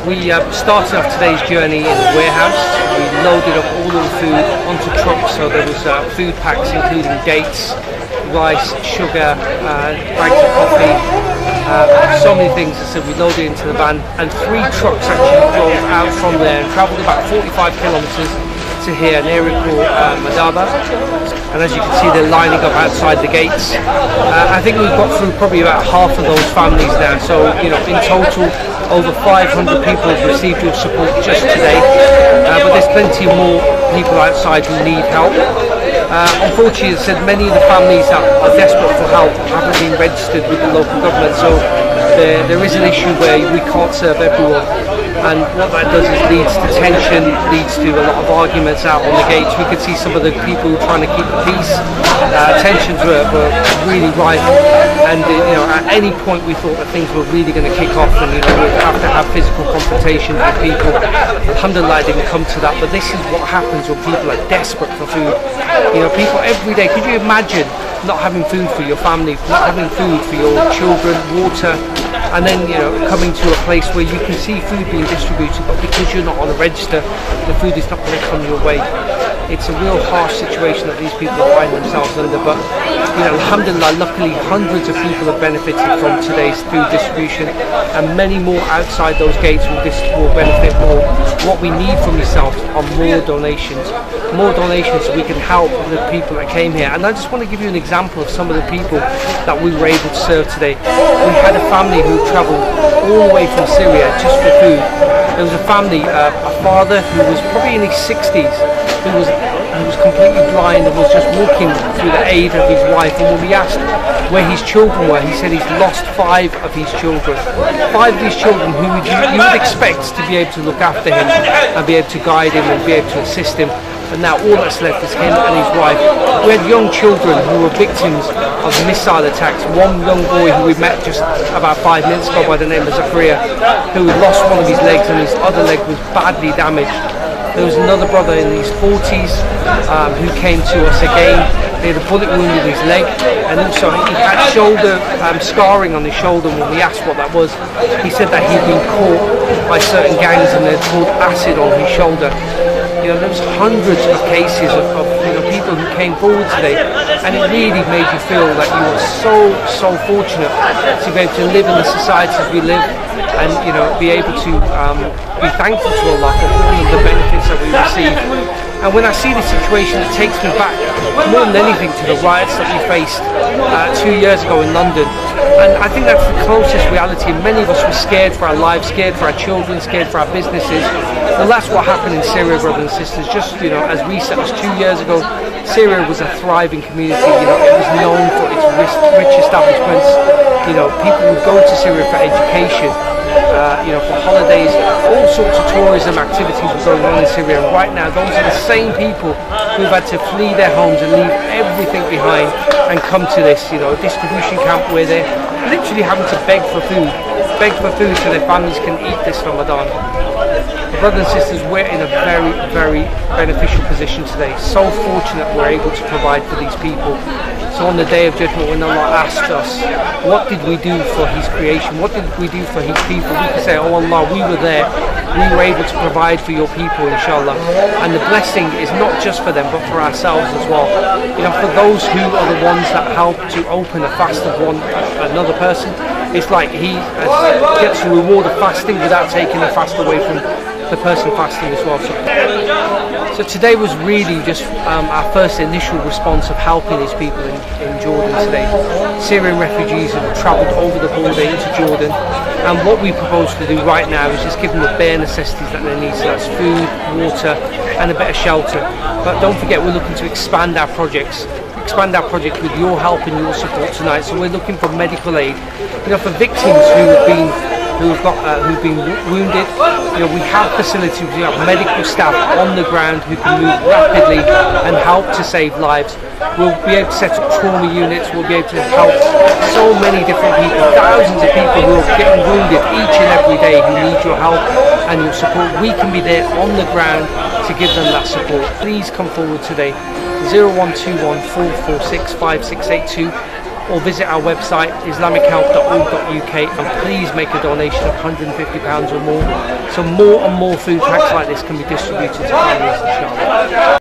We started off today's journey in the warehouse. We loaded up all of the food onto trucks, so there was food packs including dates, rice, sugar, bags of coffee, so many things. So we loaded into the van, and 3 trucks actually drove out from there and travelled about 45 kilometres to here, an area called Madaba. And as you can see, they're lining up outside the gates. I think we've got through probably about half of those families now. So, you know, in total, over 500 people have received your support just today. But there's plenty more people outside who need help. Unfortunately, as I said, many of the families that are desperate for help haven't been registered with the local government. So there is an issue where we can't serve everyone. And what that does is leads to tension, leads to a lot of arguments out on the gates. We could see some of the people trying to keep the peace. Tensions were really rife, and you know, at any point we thought that things were really going to kick off, and you know, we'd have to have physical confrontation with people. Alhamdulillah, it didn't come to that, but this is what happens when people are desperate for food. You know, people every day. Could you imagine not having food for your family, not having food for your children, water, and then, you know, coming to a place where you can see food being distributed, but because you're not on a register, the food is not going to come your way. It's a real harsh situation that these people find themselves under, but you know, alhamdulillah, luckily hundreds of people have benefited from today's food distribution, and many more outside those gates will benefit more. What we need from yourself are more donations so we can help the people that came here. And I just want to give you an example of some of the people that we were able to serve today. We had a family who travelled all the way from Syria just for food. There was a family, a father who was probably in his 60s, who was completely blind and was just walking through the aid of his wife. And when we asked where his children were, he said he's lost 5 of his children. 5 of his children who you would expect to be able to look after him and be able to guide him and be able to assist him. And now all that's left is him and his wife. We had young children who were victims of missile attacks. One young boy who we met just about 5 minutes ago by the name of Zaheer, who had lost one of his legs and his other leg was badly damaged. There was another brother in his 40s who came to us again. He had a bullet wound in his leg, and also he had shoulder scarring on his shoulder. When we asked what that was, he said that he'd been caught by certain gangs and they'd poured acid on his shoulder. You know, there was hundreds of cases of you know, people who came forward today, and it really made you feel that you were so fortunate to be able to live in the societies we live, and you know, be able to be thankful to Allah for all of the benefits that we receive. And when I see the situation, it takes me back more than anything to the riots that we faced 2 years ago in London. And I think that's the closest reality. Many of us were scared for our lives, scared for our children, scared for our businesses. Well, that's what happened in Syria, brothers and sisters. Just, you know, as recent as 2 years ago, Syria was a thriving community. You know, it was known for its rich establishments. You know, people would go to Syria for education, you know, for holidays. All sorts of tourism activities were going on in Syria. And right now, those are the same people who've had to flee their homes and leave everything behind and come to this, you know, distribution camp where they're literally having to beg for food so their families can eat this Ramadan. Brothers and sisters, we're in a very beneficial position today. So fortunate we're able to provide for these people. So on the Day of Judgment, when Allah asked us, what did we do for His creation? What did we do for His people? We can say, oh Allah, we were there. We were able to provide for your people, inshallah. And the blessing is not just for them, but for ourselves as well. You know, for those who are the ones that help to open a fast of another person, it's like he gets the reward of fasting without taking the fast away from the person fasting as well. So today was really just our first initial response of helping these people in Jordan today. Syrian refugees have travelled over the border into Jordan, and what we propose to do right now is just give them the bare necessities that they need. So that's food, water, and a bit of shelter. But don't forget, we're looking to expand our projects with your help and your support tonight. So we're looking for medical aid, you know, for victims who've been wounded. You know, we have facilities, we have medical staff on the ground who can move rapidly and help to save lives. We'll be able to set up trauma units. We'll be able to help so many different people, thousands of people who are getting wounded each and every day who need your help and your support. We can be there on the ground to give them that support. Please come forward today. 0121 446 5682, or visit our website islamichealth.org.uk, and please make a donation of £150 or more, so more and more food packs like this can be distributed to families, inshallah.